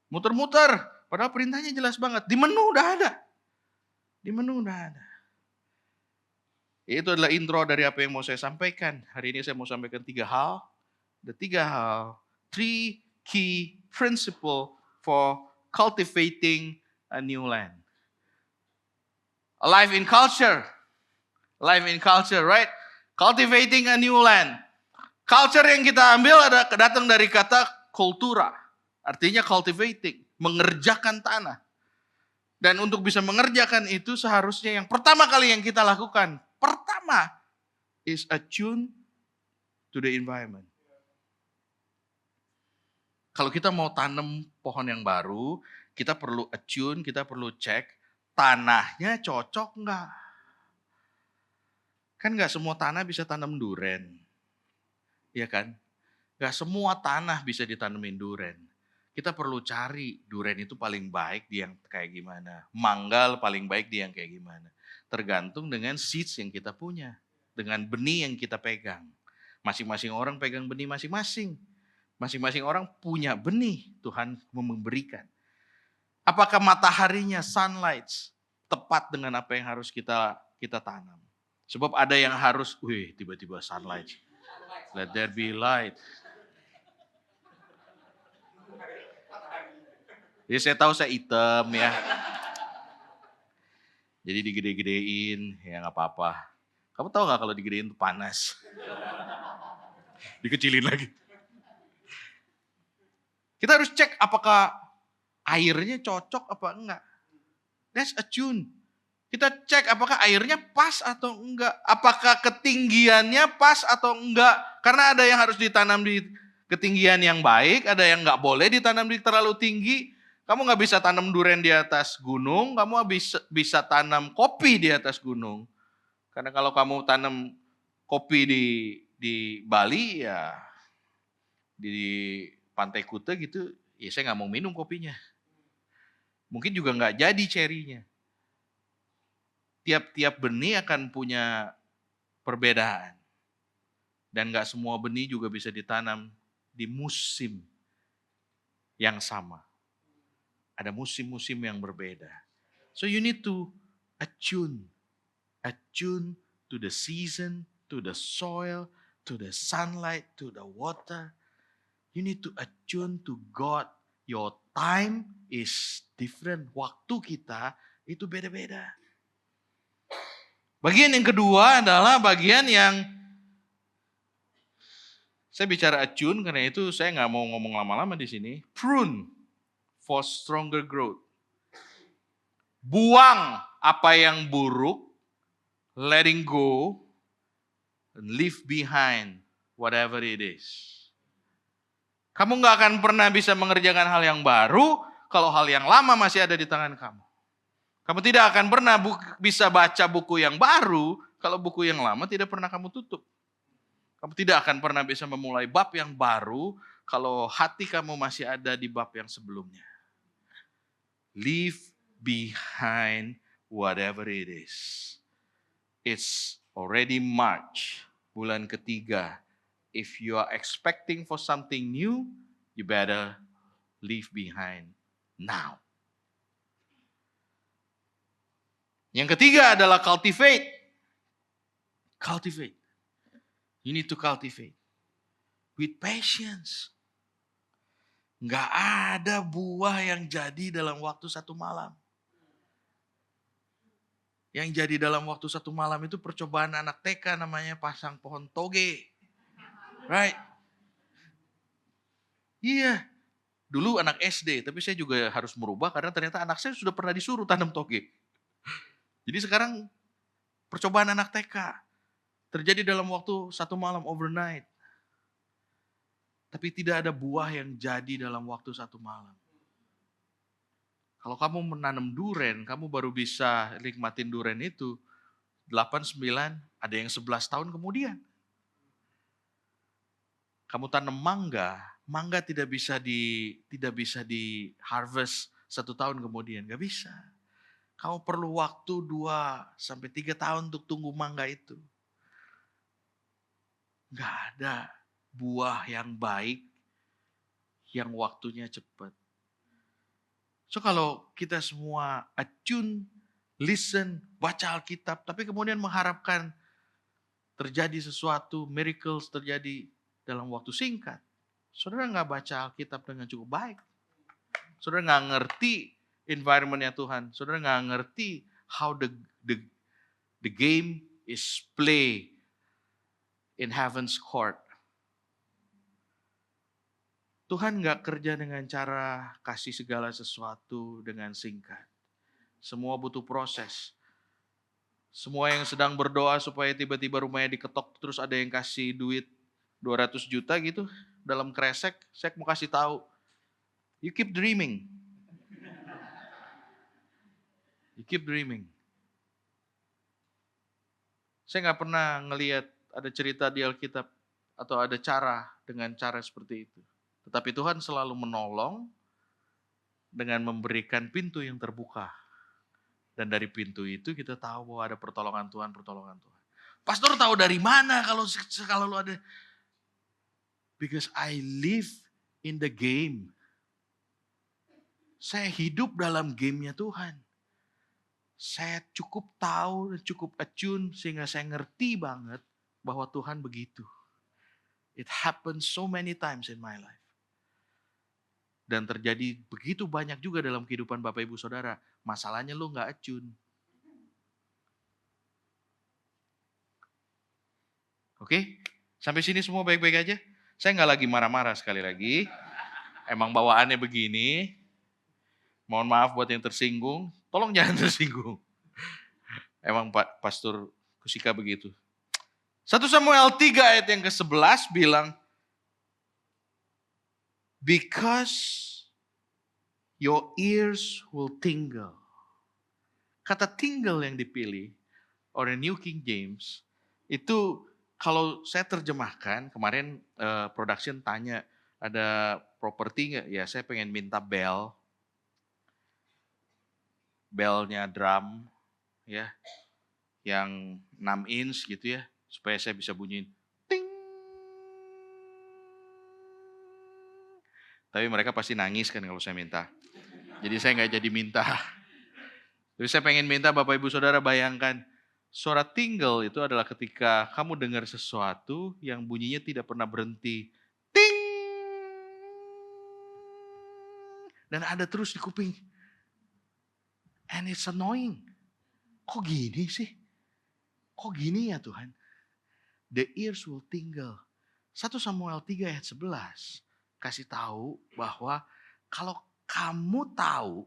Muter-muter, padahal perintahnya jelas banget. Di menu udah ada. Di menu udah ada. Itu adalah intro dari apa yang mau saya sampaikan. Hari ini saya mau sampaikan 3 hal. The 3 hal, 3 key principle for cultivating a new land. A life in culture. Life in culture, right? Cultivating a new land. Culture yang kita ambil datang dari kata kultura. Artinya cultivating, mengerjakan tanah. Dan untuk bisa mengerjakan itu seharusnya yang pertama kali yang kita lakukan, pertama is attune to the environment. Kalau kita mau tanam pohon yang baru, kita perlu attune, kita perlu cek tanahnya cocok enggak. Kan enggak semua tanah bisa tanam duren. Iya kan? Enggak semua tanah bisa ditanemin duren. Kita perlu cari duren itu paling baik di yang kayak gimana. Manggal paling baik di yang kayak gimana. Tergantung dengan seeds yang kita punya. Dengan benih yang kita pegang. Masing-masing orang pegang benih masing-masing. Masing-masing orang punya benih Tuhan memberikan. Apakah mataharinya, sunlight, tepat dengan apa yang harus kita tanam? Sebab ada yang harus, tiba-tiba sunlight. Let there be light. Jadi saya tahu saya hitam ya. Jadi digede-gedein, ya gak apa-apa. Kamu tahu gak kalau digedein itu panas? Dikecilin lagi. Kita harus cek apakah airnya cocok apa enggak. That's attune. Kita cek apakah airnya pas atau enggak. Apakah ketinggiannya pas atau enggak. Karena ada yang harus ditanam di ketinggian yang baik. Ada yang enggak boleh ditanam di terlalu tinggi. Kamu enggak bisa tanam duren di atas gunung. Kamu bisa tanam kopi di atas gunung. Karena kalau kamu tanam kopi di Bali ya di Pantai Kuta gitu, ya saya nggak mau minum kopinya. Mungkin juga nggak jadi cherry-nya. Tiap-tiap benih akan punya perbedaan. Dan nggak semua benih juga bisa ditanam di musim yang sama. Ada musim-musim yang berbeda. So you need to attune. Attune to the season, to the soil, to the sunlight, to the water. You need to attune to God. Your time is different. Waktu kita itu beda-beda. Bagian yang kedua adalah bagian yang saya bicara attune karena itu saya nggak mau ngomong lama-lama di sini. Prune for stronger growth. Buang apa yang buruk, letting go, and leave behind whatever it is. Kamu gak akan pernah bisa mengerjakan hal yang baru kalau hal yang lama masih ada di tangan kamu. Kamu tidak akan pernah bisa baca buku yang baru kalau buku yang lama tidak pernah kamu tutup. Kamu tidak akan pernah bisa memulai bab yang baru kalau hati kamu masih ada di bab yang sebelumnya. Leave behind whatever it is. It's already March, bulan ketiga. If you are expecting for something new, you better leave behind now. Yang ketiga adalah cultivate. Cultivate. You need to cultivate. With patience. Nggak ada buah yang jadi dalam waktu 1 malam. Yang jadi dalam waktu 1 malam itu percobaan anak TK namanya pasang pohon toge. Right? Iya. Dulu anak SD, tapi saya juga harus merubah karena ternyata anak saya sudah pernah disuruh tanam toge. Jadi sekarang percobaan anak TK terjadi dalam waktu 1 malam overnight. Tapi tidak ada buah yang jadi dalam waktu 1 malam. Kalau kamu menanam duren, kamu baru bisa nikmatin duren itu 8, 9, ada yang 11 tahun kemudian. Kamu tanam mangga tidak bisa di harvest 1 tahun kemudian, gak bisa. Kamu perlu waktu 2 sampai 3 tahun untuk tunggu mangga itu. Nggak ada buah yang baik yang waktunya cepat. So kalau kita semua attune, listen, baca Alkitab, tapi kemudian mengharapkan terjadi sesuatu, miracles terjadi dalam waktu singkat. Saudara nggak baca Alkitab dengan cukup baik. Saudara nggak ngerti environment-nya Tuhan. Saudara nggak ngerti how the game is play in heaven's court. Tuhan nggak kerja dengan cara kasih segala sesuatu dengan singkat. Semua butuh proses. Semua yang sedang berdoa supaya tiba-tiba rumahnya diketok terus ada yang kasih duit 200 juta gitu dalam kresek, saya mau kasih tahu. You keep dreaming. You keep dreaming. Saya nggak pernah ngelihat ada cerita di Alkitab atau ada cara dengan cara seperti itu. Tetapi Tuhan selalu menolong dengan memberikan pintu yang terbuka. Dan dari pintu itu kita tahu bahwa ada pertolongan Tuhan, pertolongan Tuhan. Pastor tahu dari mana kalau lu ada? Because I live in the game. Saya hidup dalam gamenya Tuhan. Saya cukup tahu dan cukup attune sehingga saya ngerti banget bahwa Tuhan begitu. It happens so many times in my life. Dan terjadi begitu banyak juga dalam kehidupan Bapak Ibu Saudara. Masalahnya lu gak attune. Oke? Sampai sini semua baik-baik aja? Saya gak lagi marah-marah sekali lagi. Emang bawaannya begini. Mohon maaf buat yang tersinggung. Tolong jangan tersinggung. Emang Pak Pastor Kusika begitu. 1 Samuel 3 ayat yang ke-11 bilang, because your ears will tingle. Kata tingle yang dipilih oleh New King James, itu kalau saya terjemahkan, kemarin production tanya, ada properti nggak? Ya saya pengen minta bell. Bellnya drum, ya, yang 6 inch gitu ya, supaya saya bisa bunyiin ting. Tapi mereka pasti nangis kan kalau saya minta. Jadi saya nggak jadi minta. Jadi saya pengen minta Bapak Ibu Saudara bayangkan, suara tingle itu adalah ketika kamu dengar sesuatu yang bunyinya tidak pernah berhenti. Ting! Dan ada terus di kuping. And it's annoying. Kok gini sih? Kok gini ya Tuhan? The ears will tingle. 1 Samuel 3 ayat 11 kasih tahu bahwa kalau kamu tahu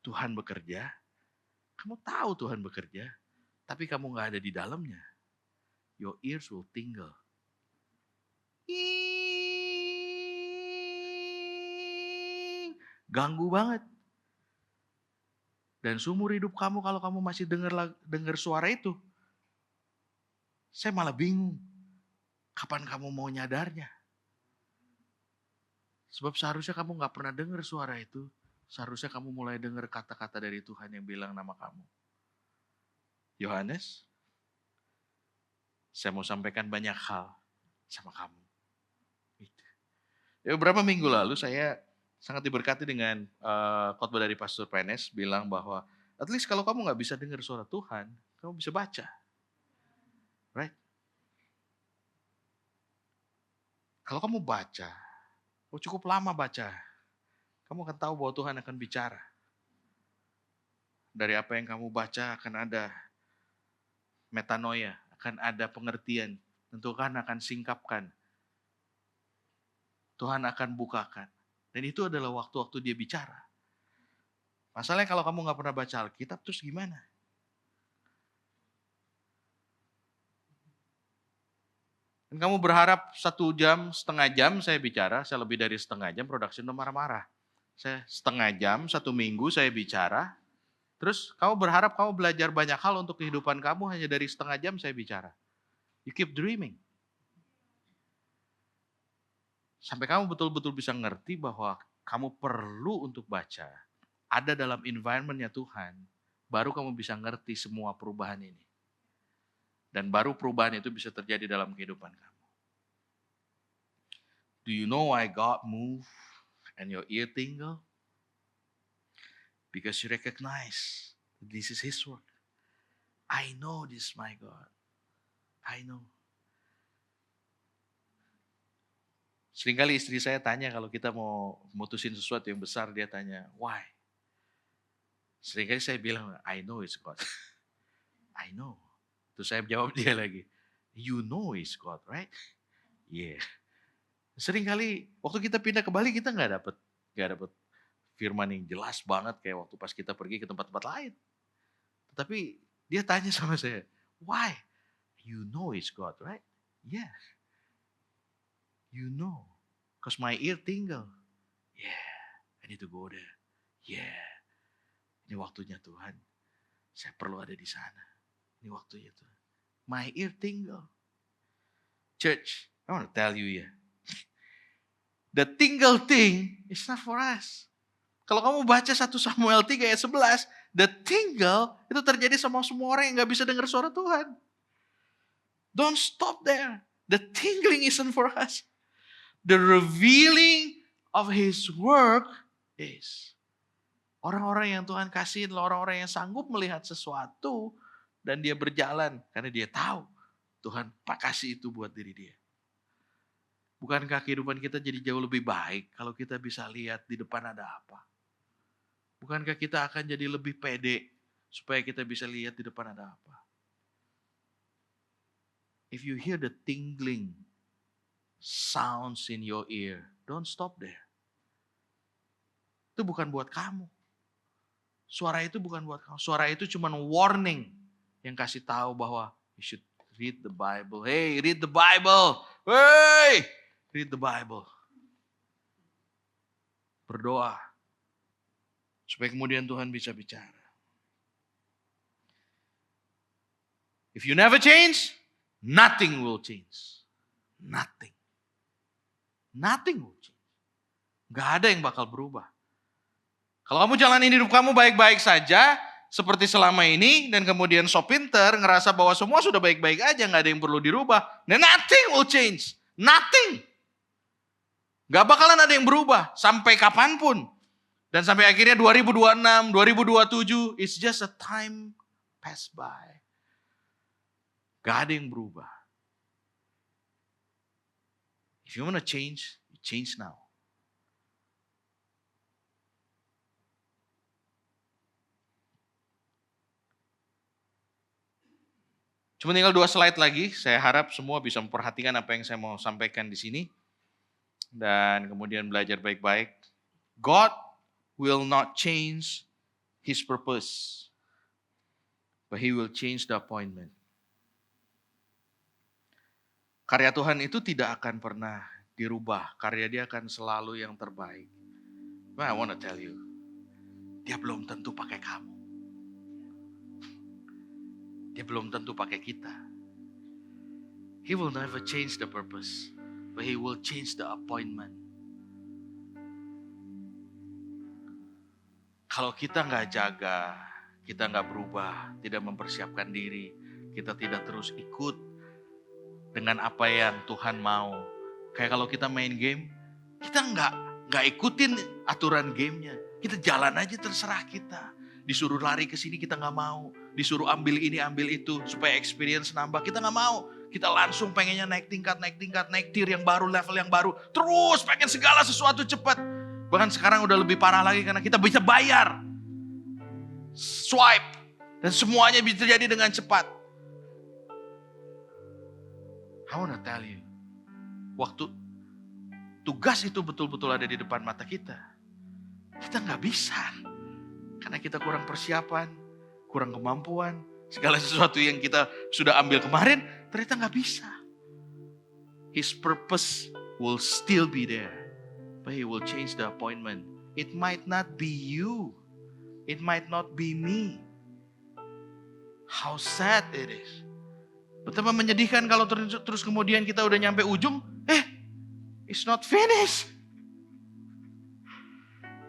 Tuhan bekerja, kamu tahu Tuhan bekerja, tapi kamu gak ada di dalamnya, your ears will tingle. Ganggu banget. Dan seumur hidup kamu kalau kamu masih dengar suara itu, saya malah bingung. Kapan kamu mau nyadarnya? Sebab seharusnya kamu gak pernah dengar suara itu. Seharusnya kamu mulai dengar kata-kata dari Tuhan yang bilang nama kamu. Yohanes, saya mau sampaikan banyak hal sama kamu. Ya, beberapa minggu lalu saya sangat diberkati dengan khotbah dari Pastor Penes bilang bahwa at least kalau kamu gak bisa dengar suara Tuhan, kamu bisa baca. Right? Kalau kamu baca, cukup lama baca, kamu akan tahu bahwa Tuhan akan bicara. Dari apa yang kamu baca akan ada metanoia, akan ada pengertian. Dan Tuhan akan singkapkan. Tuhan akan bukakan. Dan itu adalah waktu-waktu dia bicara. Masalahnya kalau kamu gak pernah baca Alkitab, terus gimana? Dan kamu berharap 1 jam, setengah jam saya bicara, saya lebih dari setengah jam, production udah marah-marah. Saya setengah jam, 1 minggu saya bicara, terus kamu berharap kamu belajar banyak hal untuk kehidupan kamu hanya dari setengah jam saya bicara. You keep dreaming. Sampai kamu betul-betul bisa ngerti bahwa kamu perlu untuk baca. Ada dalam environment-nya Tuhan. baru kamu bisa ngerti semua perubahan ini. Dan baru perubahan itu bisa terjadi dalam kehidupan kamu. Do you know why God move and your ear tingle? Because you recognize this is His work. I know this, my God. I know. Seringkali istri saya tanya kalau kita mau mutusin sesuatu yang besar, dia tanya, why? Seringkali saya bilang, I know it's God. I know. Terus saya jawab dia lagi, you know it's God, right? Yeah. Seringkali waktu kita pindah ke Bali kita nggak dapet firman yang jelas banget kayak waktu pas kita pergi ke tempat-tempat lain. Tetapi dia tanya sama saya, why? You know it's God, right? Yeah. You know. Because my ear tingle. Yeah. I need to go there. Yeah. Ini waktunya Tuhan. Saya perlu ada di sana. Ini waktunya Tuhan. My ear tingle. Church, I want to tell you ya. The tingle thing is not for us. Kalau kamu baca 1 Samuel 3 ayat 11, the tingle itu terjadi sama semua orang yang gak bisa dengar suara Tuhan. Don't stop there. The tingling isn't for us. The revealing of His work is. Orang-orang yang Tuhan kasih adalah orang-orang yang sanggup melihat sesuatu dan dia berjalan karena dia tahu Tuhan kasih itu buat diri dia. Bukankah kehidupan kita jadi jauh lebih baik kalau kita bisa lihat di depan ada apa? Bukankah kita akan jadi lebih pede supaya kita bisa lihat di depan ada apa? If you hear the tingling sounds in your ear, don't stop there. Itu bukan buat kamu. Suara itu bukan buat kamu. Suara itu cuma warning yang kasih tahu bahwa you should read the Bible. Hey, read the Bible. Hey, read the Bible. Berdoa supaya kemudian Tuhan bisa bicara. If you never change, nothing will change. Nothing. Nothing will change. Gak ada yang bakal berubah. Kalau kamu jalanin hidup kamu baik-baik saja, seperti selama ini, dan kemudian so pinter, ngerasa bahwa semua sudah baik-baik aja, gak ada yang perlu dirubah, then nothing will change. Nothing. Gak bakalan ada yang berubah, sampai kapanpun. Dan sampai akhirnya 2026, 2027, it's just a time pass by. Gak ada yang berubah. If you want to change, you change now. Cuma tinggal 2 slide lagi, saya harap semua bisa memperhatikan apa yang saya mau sampaikan di sini. Dan kemudian belajar baik-baik. God will not change His purpose, but He will change the appointment. Karya Tuhan itu tidak akan pernah dirubah. Karya Dia akan selalu yang terbaik. But I want to tell you, Dia belum tentu pakai kamu. Dia belum tentu pakai kita. He will never change the purpose, but He will change the appointment. Kalau kita nggak jaga, kita nggak berubah, tidak mempersiapkan diri, kita tidak terus ikut dengan apa yang Tuhan mau. Kayak kalau kita main game, kita nggak ikutin aturan gamenya. Kita jalan aja terserah kita. Disuruh lari ke sini kita nggak mau. Disuruh ambil ini ambil itu supaya experience nambah, kita nggak mau. Kita langsung pengennya naik tingkat, naik tier yang baru, level yang baru. Terus pengen segala sesuatu cepat. Bahkan sekarang udah lebih parah lagi karena kita bisa bayar. Swipe. Dan semuanya bisa terjadi dengan cepat. I wanna tell you. Waktu tugas itu betul-betul ada di depan mata kita. Kita nggak bisa. Karena kita kurang persiapan, kurang kemampuan. Segala sesuatu yang kita sudah ambil kemarin, ternyata nggak bisa. His purpose will still be there. But He will change the appointment. It might not be you. It might not be me. How sad it is. Betapa menyedihkan kalau terus kemudian kita udah nyampe ujung, it's not finished.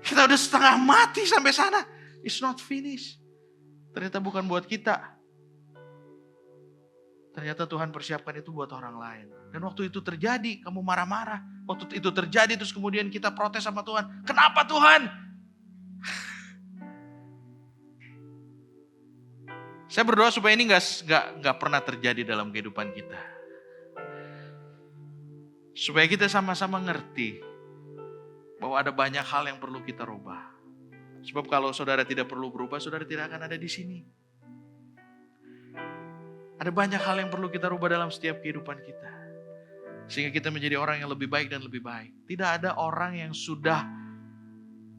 Kita udah setengah mati sampai sana. It's not finished. ternyata bukan buat kita. Ternyata Tuhan persiapkan itu buat orang lain. Dan waktu itu terjadi, kamu marah-marah. Waktu itu terjadi, terus kemudian kita protes sama Tuhan. Kenapa Tuhan? Saya berdoa supaya ini gak pernah terjadi dalam kehidupan kita. Supaya kita sama-sama ngerti bahwa ada banyak hal yang perlu kita rubah. Sebab kalau saudara tidak perlu berubah, saudara tidak akan ada di sini. Ada banyak hal yang perlu kita rubah dalam setiap kehidupan kita. Sehingga kita menjadi orang yang lebih baik dan lebih baik. Tidak ada orang yang sudah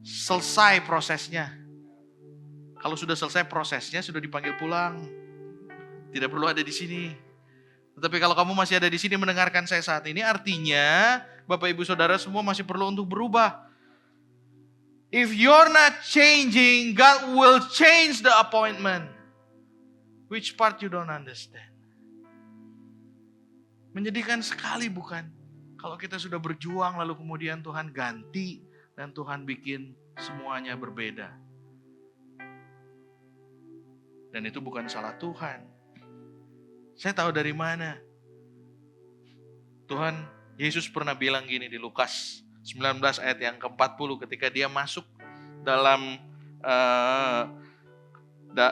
selesai prosesnya. Kalau sudah selesai prosesnya, sudah dipanggil pulang. Tidak perlu ada di sini. Tetapi kalau kamu masih ada di sini mendengarkan saya saat ini, artinya Bapak Ibu Saudara semua masih perlu untuk berubah. If you're not changing, God will change the appointment. Which part you don't understand? Menyedihkan sekali bukan? Kalau kita sudah berjuang lalu kemudian Tuhan ganti dan Tuhan bikin semuanya berbeda. Dan itu bukan salah Tuhan. Saya tahu dari mana. Tuhan Yesus pernah bilang gini di Lukas 19 ayat yang ke-40 ketika dia masuk dalam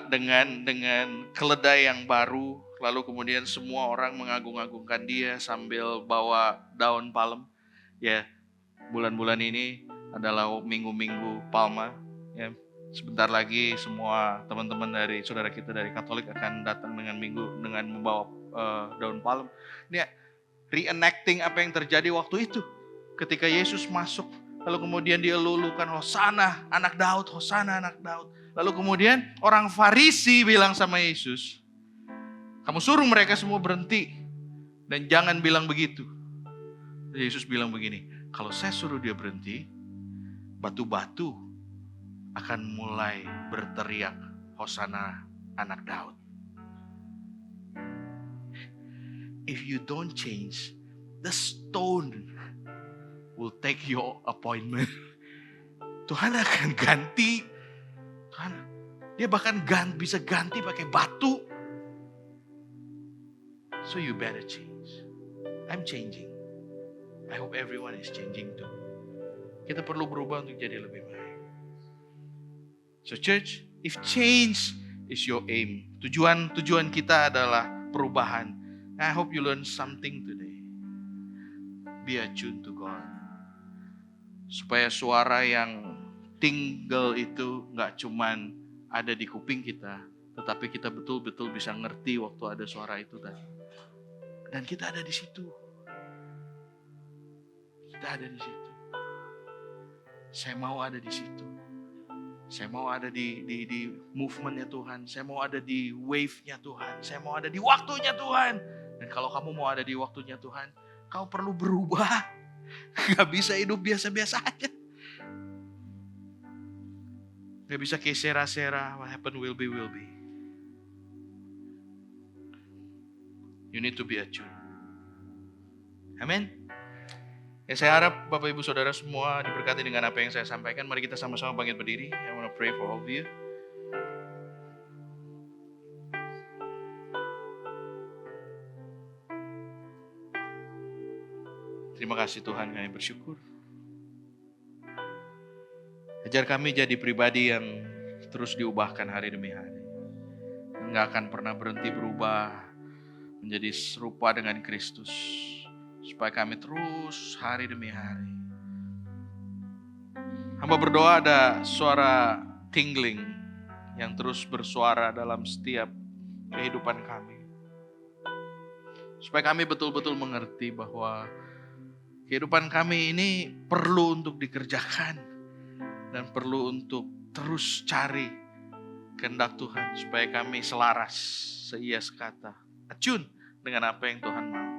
dengan keledai yang baru, lalu kemudian semua orang mengagung-agungkan dia sambil bawa daun palem. Ya, bulan-bulan ini adalah minggu-minggu palma. Ya, sebentar lagi semua teman-teman dari saudara kita dari Katolik akan datang dengan membawa daun palem. Ini reenacting apa yang terjadi waktu itu. Ketika Yesus masuk, lalu kemudian dia lulukan Hosana anak Daud, Hosana anak Daud. Lalu kemudian orang Farisi bilang sama Yesus, kamu suruh mereka semua berhenti dan jangan bilang begitu. Yesus bilang begini, kalau saya suruh dia berhenti, batu-batu akan mulai berteriak Hosana anak Daud. If you don't change, the stone will take your appointment. Tuhan akan ganti. Dia bahkan bisa ganti pakai batu. So you better change. I'm changing. I hope everyone is changing too. Kita perlu berubah untuk jadi lebih baik. So church, if change is your aim, tujuan kita adalah perubahan. I hope you learn something today. Be attuned to God. Supaya suara yang tinggal itu gak cuman ada di kuping kita, tetapi kita betul-betul bisa ngerti waktu ada suara itu tadi. Dan kita ada di situ. Kita ada di situ. Saya mau ada di situ. Saya mau ada di movementnya Tuhan. Saya mau ada di wave-nya Tuhan. Saya mau ada di waktunya Tuhan. Dan kalau kamu mau ada di waktunya Tuhan, kau perlu berubah. Gak bisa hidup biasa-biasa aja. Gak bisa kayak sera-sera. What happen will be, will be. You need to be attuned. Amin. Ya, saya harap Bapak Ibu Saudara semua diberkati dengan apa yang saya sampaikan. Mari kita sama-sama bangkit berdiri. I want to pray for all of you. Terima kasih Tuhan, kami bersyukur. Ajar kami jadi pribadi yang terus diubahkan hari demi hari. Enggak akan pernah berhenti berubah menjadi serupa dengan Kristus. Supaya kami terus hari demi hari. Hamba berdoa ada suara tingling yang terus bersuara dalam setiap kehidupan kami. Supaya kami betul-betul mengerti bahwa kehidupan kami ini perlu untuk dikerjakan dan perlu untuk terus cari kehendak Tuhan supaya kami selaras seia sekata, atune dengan apa yang Tuhan mau.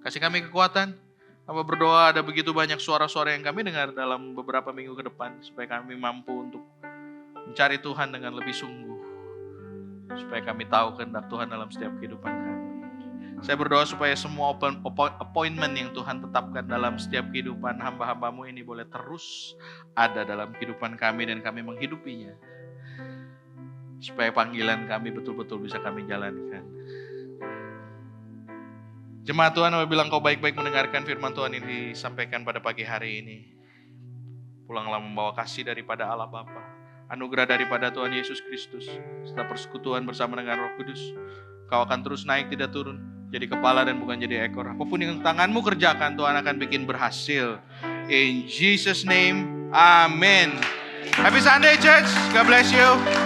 Kasih kami kekuatan. Hamba berdoa ada begitu banyak suara-suara yang kami dengar dalam beberapa minggu ke depan supaya kami mampu untuk mencari Tuhan dengan lebih sungguh. Supaya kami tahu kehendak Tuhan dalam setiap kehidupan kami. Saya berdoa supaya semua appointment yang Tuhan tetapkan dalam setiap kehidupan hamba-hambamu ini boleh terus ada dalam kehidupan kami dan kami menghidupinya. supaya panggilan kami betul-betul bisa kami jalankan. Jemaat Tuhan, apabila Engkau baik-baik mendengarkan firman Tuhan ini disampaikan pada pagi hari ini, pulanglah membawa kasih daripada Allah Bapa, anugerah daripada Tuhan Yesus Kristus, serta persekutuan bersama dengan Roh Kudus. Kau akan terus naik tidak turun, jadi kepala dan bukan jadi ekor. Apapun yang tanganmu kerjakan, Tuhan akan bikin berhasil. In Jesus' name, Amen. Happy Sunday, church. God bless you.